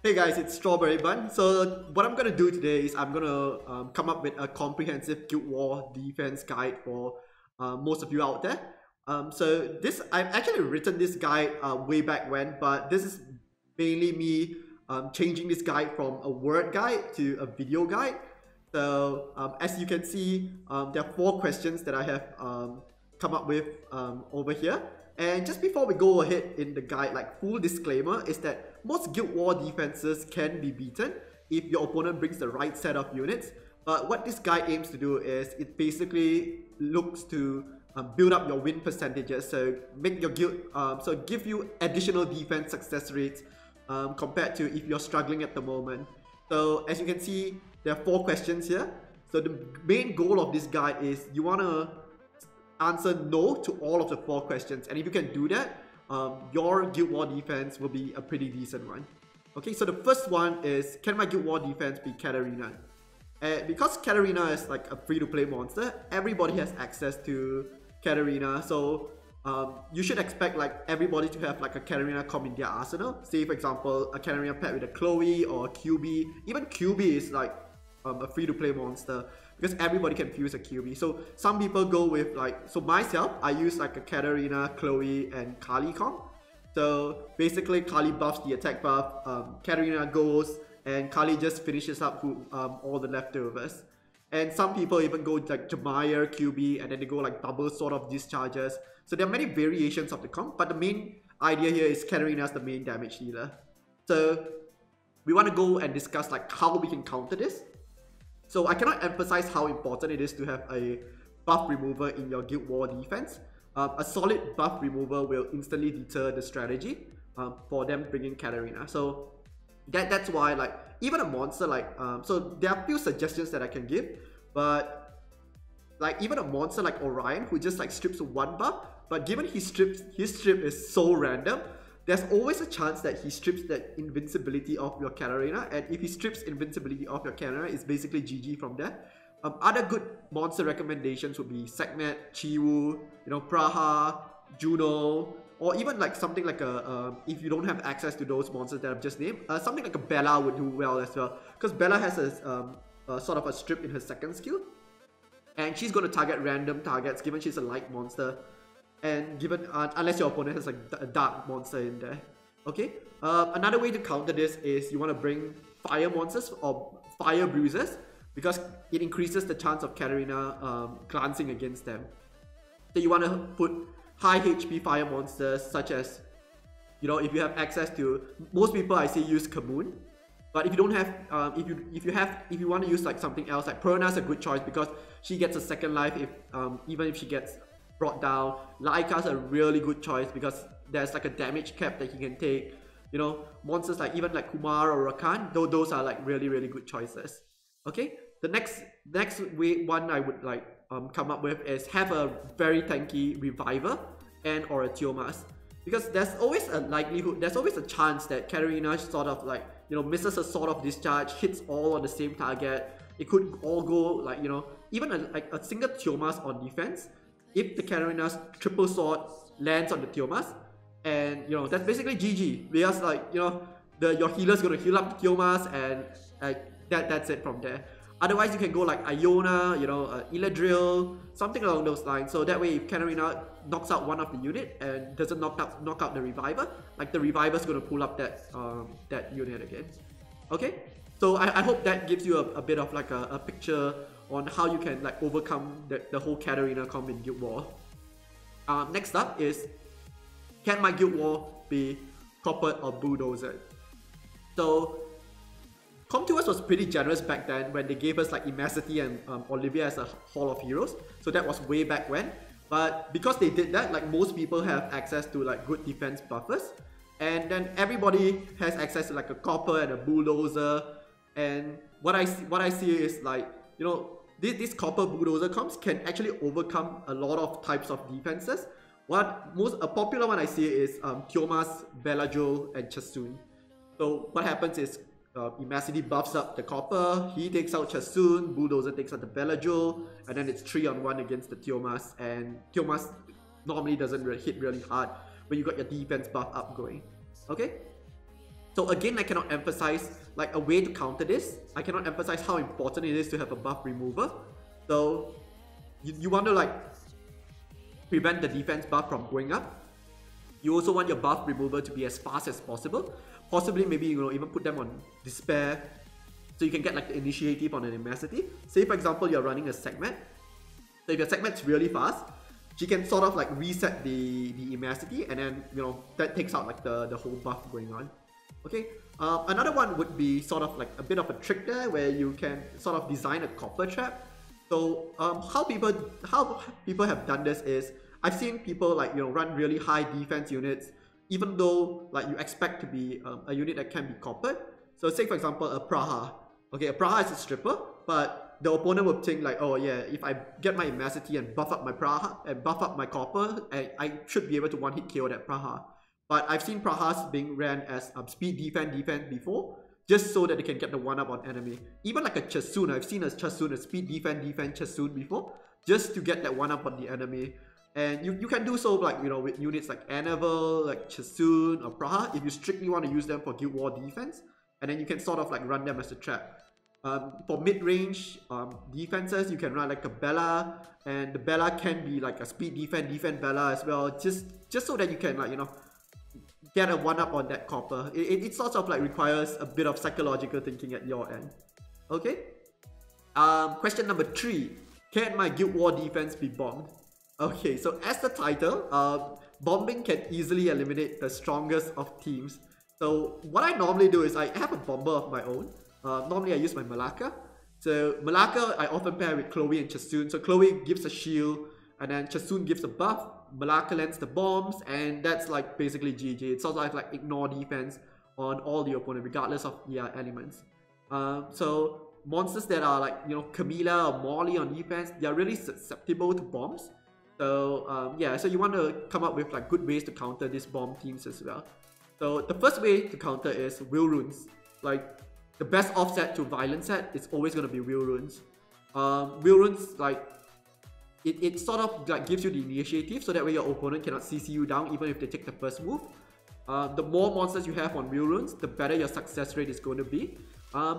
Hey guys, it's Strawberry Bun. So what I'm gonna do today is I'm gonna come up with a comprehensive Guild War defense guide for most of you out there. So this I've actually written this guide way back when, but this is mainly me changing this guide from a word guide to a video guide. So as you can see, there are 4 questions that I have come up with over here. And just before we go ahead in the guide, like full disclaimer is that most Guild War defenses can be beaten if your opponent brings the right set of units. But what this guide aims to do is it basically looks to build up your win percentages. So make your guild, so give you additional defense success rates compared to if you're struggling at the moment. So as you can see, there are 4 questions here. So the main goal of this guide is you want to answer no to all of the 4 questions, and if you can do that, your Guild War defense will be a pretty decent one. Okay, so the first one is, can my Guild War defense be Katarina? Because Katarina is like a free-to-play monster, everybody has access to Katarina, so you should expect like everybody to have like a Katarina comp in their arsenal. Say for example, a Katarina paired with a Chloe or a QB. Even QB is like a free-to-play monster, because everybody can fuse a QB. So some people go with like, so myself, I use like a Katarina, Chloe, and Kali comp. So basically Kali buffs the attack buff, Katarina goes, and Kali just finishes up all the leftovers. And some people even go like Jemaya, QB, and then they go like double sort of discharges. So there are many variations of the comp, but the main idea here is Katarina as the main damage dealer. So we want to go and discuss like how we can counter this. So I cannot emphasize how important it is to have a buff remover in your Guild War defense. A solid buff remover will instantly deter the strategy for them bringing Katarina. So that's why like even a monster like, so there are a few suggestions that I can give, but like even a monster like Orion who just like strips 1 buff, but given his strip is so random, there's always a chance that he strips that invincibility of your Katarina, and if he strips invincibility of your Katarina, it's basically GG from there. Other good monster recommendations would be Sekhmet, Chiwu, Praha, Juno, or even like something like a, if you don't have access to those monsters that I've just named, something like a Bella would do well as well, because Bella has a sort of a strip in her second skill, and she's going to target random targets given she's a light monster. And given unless your opponent has like a dark monster in there. Okay, another way to counter this is you want to bring fire monsters or fire bruisers, because it increases the chance of Katarina glancing against them. So you want to put high HP fire monsters such as, if you have access to, most people I see use Kamoon, but if you don't have, if you want to use like something else, like Perna's a good choice because she gets a second life if even if she gets brought down. Laika's a really good choice because there's like a damage cap that he can take. Monsters like even like Kumar or Rakan, those are like really good choices. Okay, the next one I would like come up with is have a very tanky reviver and or a Tiomas, because there's always a likelihood, there's always a chance that Katarina sort of like misses a sort of discharge, hits all on the same target. It could all go like even like a single Tiomas on defense. If the Katarina's triple sword lands on the Tiomas, and that's basically GG, because like your healer's gonna heal up the Tiomas, and that's it from there. Otherwise you can go like Iona, Eladriel, something along those lines. So that way if Katarina knocks out one of the unit and doesn't knock out the reviver, like the reviver's gonna pull up that unit again. Okay, so I hope that gives you a bit of like a picture on how you can like overcome the whole Katarina comp in Guild War. Next up is, can my Guild War be coppered or bulldozed? So Comp2S was pretty generous back then when they gave us like Immacity and Olivia as a Hall of Heroes. So that was way back when. But because they did that, like most people have access to like good defense buffers, and then everybody has access to like a copper and a bulldozer. And what I see is like, these copper bulldozer comps can actually overcome a lot of types of defenses. A popular one I see is Tiomas, Bellagio, and Chasun. So what happens is Immacity buffs up the copper, he takes out Chasun, Bulldozer takes out the Bellagio, and then it's 3-on-1 against the Tiomas, and Tiomas normally doesn't hit really hard when you got your defense buff up going. Okay? So again, I cannot emphasize like a way to counter this. I cannot emphasize how important it is to have a buff remover. So you want to like prevent the defense buff from going up. You also want your buff remover to be as fast as possible. Possibly maybe even put them on despair, so you can get like the initiative on an immensity. Say for example you're running a segment. So if your segment's really fast, she can sort of like reset the immensity, and then that takes out like the whole buff going on. Okay. Another one would be sort of like a bit of a trick there, where you can sort of design a copper trap. So how people have done this is, I've seen people like run really high defense units, even though like you expect to be a unit that can be coppered. So say for example a Praha. Okay, a Praha is a stripper, but the opponent would think like, oh yeah, if I get my immensity and buff up my Praha and buff up my copper, I should be able to one-hit KO that Praha. But I've seen Prahas being ran as speed defense before, just so that they can get the one-up on enemy. Even like a Chasun, I've seen a Chasun, a speed defense Chasun before, just to get that one-up on the enemy. And you can do so like with units like Anavel, like Chasun or Praha, if you strictly want to use them for Guild War defense, and then you can sort of like run them as a trap. For mid-range defenses, you can run like a Bella, and the Bella can be like a speed defense Bella as well, just so that you can like get a one-up on that copper. It sort of like requires a bit of psychological thinking at your end. Okay. Question number 3: can my Guild War defense be bombed? Okay, so as the title, bombing can easily eliminate the strongest of teams. So what I normally do is I have a bomber of my own. Normally I use my Malacca. So Malacca I often pair with Chloe and Chasun. So Chloe gives a shield, and then Chasun gives a buff. Malacca lands the bombs, and that's like basically GG. It's sort of like ignore defense on all the opponent regardless of their elements. So monsters that are like Camilla or Molly on defense, they are really susceptible to bombs. So yeah, so you want to come up with like good ways to counter these bomb teams as well. So the first way to counter is Will Runes. Like the best offset to Violent set is always going to be Will Runes. Will Runes, like it sort of like gives you the initiative, so that way your opponent cannot CC you down even if they take the first move. The more monsters you have on Will Runes, the better your success rate is going to be.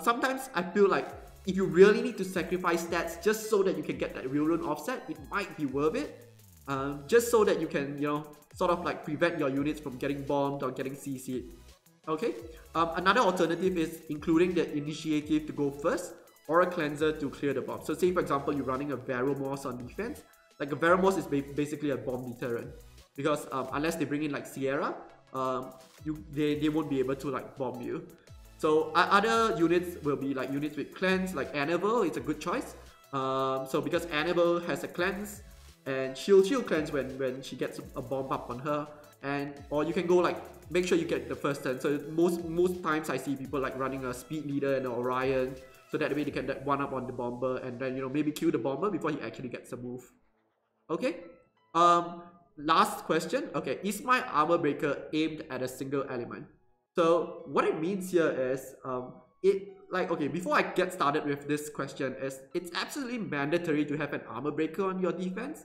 Sometimes I feel like if you really need to sacrifice stats just so that you can get that Will Rune offset, it might be worth it. Just so that you can, sort of like prevent your units from getting bombed or getting CC'd. Okay. Another alternative is including the initiative to go first, or a cleanser to clear the bomb. So say for example you're running a Varomorse on defense. Like a Varomorse is basically a bomb deterrent, because unless they bring in like Sierra, they won't be able to like bomb you. So other units will be like units with cleanse, like Anavel. It's a good choice. So because Anavel has a cleanse, and she'll cleanse when she gets a bomb up on her, or you can go like make sure you get the first turn. So most times I see people like running a speed leader and an Orion, so that way they can get one up on the bomber, and then maybe kill the bomber before he actually gets a move. Okay. Last question. Okay, is my armor breaker aimed at a single element? So what it means here is okay, before I get started with this question, it's absolutely mandatory to have an armor breaker on your defense.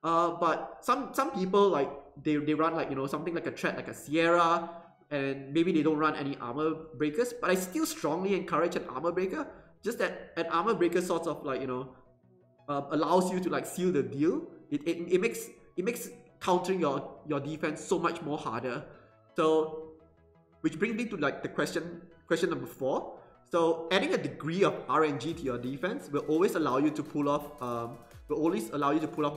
But some people like they run like something like a threat like a Sierra, and maybe they don't run any armor breakers, but I still strongly encourage an armor breaker. Just that an armor breaker sort of like allows you to like seal the deal. It makes countering your defense so much more harder. So which brings me to like the question number 4. So adding a degree of RNG to your defense will always allow you to pull off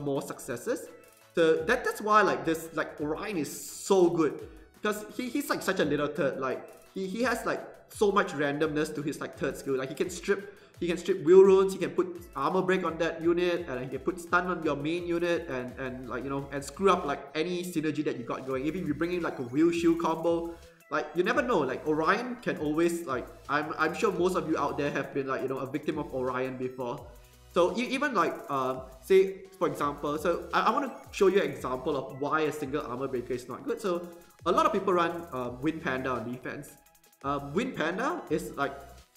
more successes. So that's why like this like Orion is so good, because he's like such a little turd. Like he has like so much randomness to his like third skill. Like he can strip Will Runes, he can put armor break on that unit, and he can put stun on your main unit, and like and screw up like any synergy that you got going. Even if you bring in like a Will Shield combo, like you never know. Like Orion can always like I'm sure most of you out there have been like a victim of Orion before. So even like say for example, so I want to show you an example of why a single armor breaker is not good. So a lot of people run Wind Panda on defense. Wind Panda is like,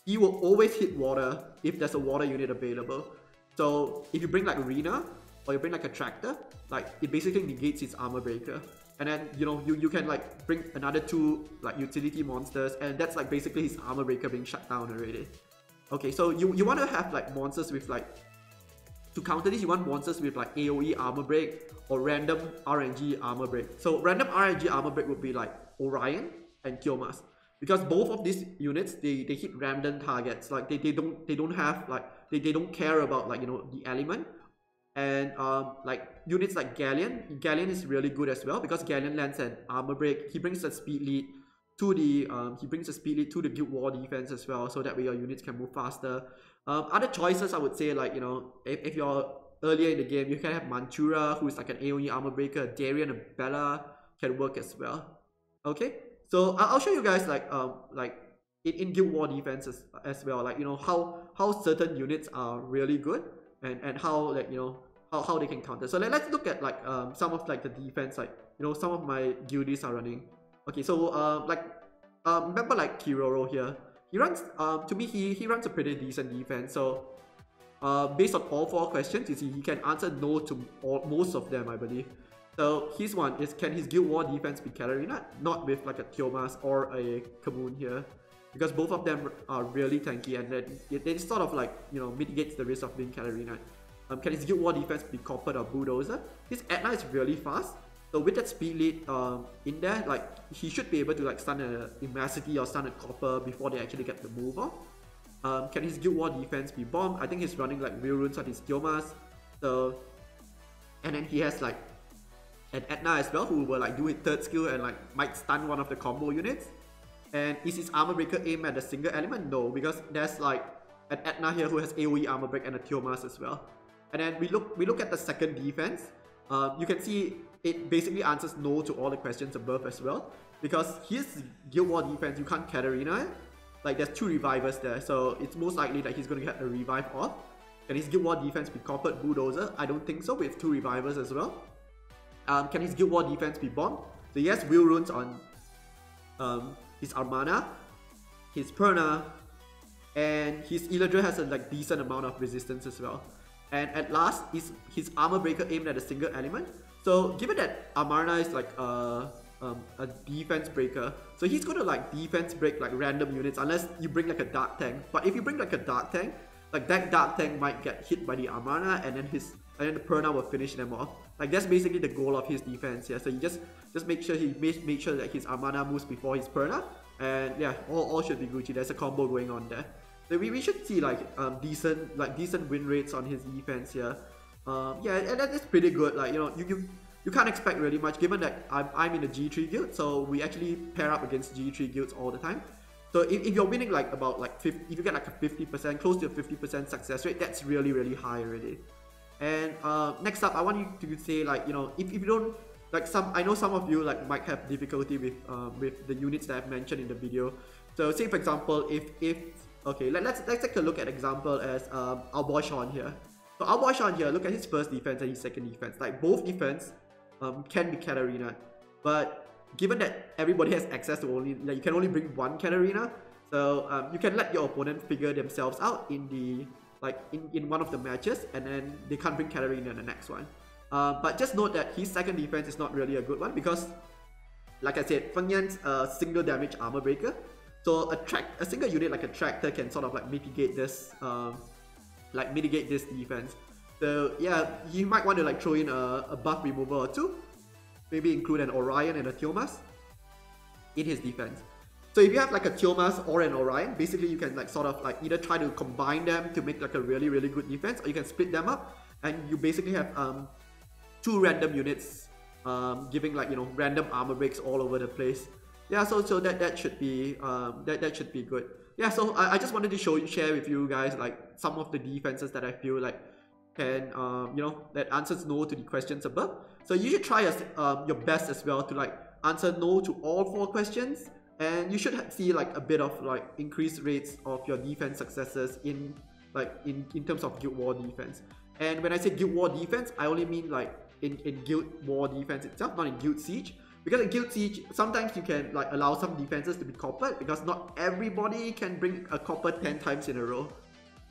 he will always hit water if there's a water unit available. So if you bring like Arena, or you bring like a Tractor, like it basically negates its armor breaker. and then you can like bring another 2 like utility monsters, and that's like basically his armor breaker being shut down already. Okay, so you want to have like monsters with like, to counter this, you want monsters with like AoE armor break or random RNG armor break. So random RNG armor break would be like Orion and Kyomas, because both of these units they hit random targets. Like they don't have like they don't care about like the element. And like units like Galleon is really good as well, because Galleon lands an armor break. He brings a speed lead to the Guild War defense as well, so that way your units can move faster. Other choices I would say, like if you're earlier in the game, you can have Mantura, who is like an AoE armor breaker. Darien and Bella can work as well. Okay, so I'll show you guys like in Guild War defenses as well, like how certain units are really good, and how like how they can counter. So let's look at like some of like the defense, like some of my guildies are running. Okay, so remember like Kiroro here. He runs to me he runs a pretty decent defense. So based on all 4 questions, you see he can answer no to most of them, I believe. So his one is, can his Guild War defense be Katarina? Not with like a Tiomas or a Kamoon here, because both of them are really tanky, and then it sort of like mitigates the risk of being Katarina. Can his Guild War defense be Copper or Bulldozer? His Etna is really fast. So with that speed lead in there, like he should be able to like stun a Immacity or stun a Copper before they actually get the move off. Can his Guild War defense be Bomb? I think he's running like Real Runes on his Kyomas. So, and then he has like an Etna as well, who will like do his 3rd skill and like might stun one of the combo units. And is his armor breaker aimed at a single element? No, because there's like an Etna here who has AoE armor break and a Tiomas as well. And then we look at the second defense. You can see it basically answers no to all the questions above as well, because his Guild War defense, you can't Katarina. Like there's 2 revivers there, so it's most likely that he's going to get a revive off. Can his Guild War defense be Copper Bulldozer? I don't think so, with 2 revivers as well. Can his Guild War defense be Bomb? So he has Will Runes on his Armana, his Perna, and his Eladra has a like decent amount of resistance as well. And at last, is his armor breaker aimed at a single element? So given that Amarna is like a defense breaker, so he's gonna like defense break like random units unless you bring like a dark tank. But if you bring like a dark tank, like that dark tank might get hit by the Amarna, and then the Perna will finish them off. Like that's basically the goal of his defense. Yeah, so you just make sure make sure that his Amarna moves before his Perna, and yeah, all should be Gucci. There's a combo going on there. So we should see like decent win rates on his defense here. Yeah, and that is pretty good. Like you can't expect really much, given that I'm in the G3 guild, so we actually pair up against G3 guilds all the time. So if you're winning like about like 50, if you get like a 50%, close to a 50% success rate, that's really high already. And next up, I want you to say like if you don't like I know some of you like might have difficulty with the units that I've mentioned in the video. So say for example, if okay, let's take a look at example as our boy Sean here. So our boy Sean here, look at his first defense and his second defense. Like both defense can be Katarina, but given that everybody has access to only like you can only bring 1 Katarina, so you can let your opponent figure themselves out in the in one of the matches, and then they can't bring Katarina in the next one. But just note that his second defense is not really a good one, because like I said, Feng Yan's single damage armor breaker. So a single unit like a tractor can sort of like mitigate this defense. So yeah, you might want to like throw in a buff remover or 2. Maybe include an Orion and a Tiomas in his defense. So if you have like a Tiomas or an Orion, basically you can like sort of like either try to combine them to make like a really good defense, or you can split them up and you basically have 2 random units giving like random armor breaks all over the place. Yeah, so that should be that should be good. Yeah, so I just wanted to share with you guys like some of the defenses that I feel like can that answers no to the questions above. So you should try your best as well to like answer no to all 4 questions, and you should see like a bit of like increased rates of your defense successes in terms of Guild War defense. And when I say Guild War defense, I only mean like in Guild War defense itself, not in Guild Siege. Because in Guild Siege, sometimes you can like allow some defenses to be coppered, because not everybody can bring a copper 10 times in a row.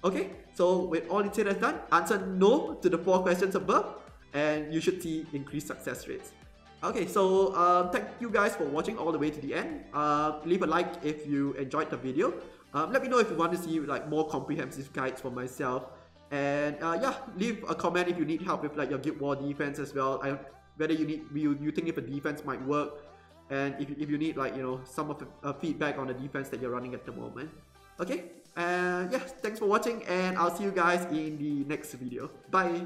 Okay, so with all it said and done, answer no to the 4 questions above, and you should see increased success rates. Okay, so thank you guys for watching all the way to the end. Leave a like if you enjoyed the video. Let me know if you want to see like more comprehensive guides for myself. And yeah, leave a comment if you need help with like your Guild War defense as well. Whether you think if a defense might work, and if you need like some of the feedback on the defense that you're running at the moment. Okay, and yeah, thanks for watching, and I'll see you guys in the next video. Bye.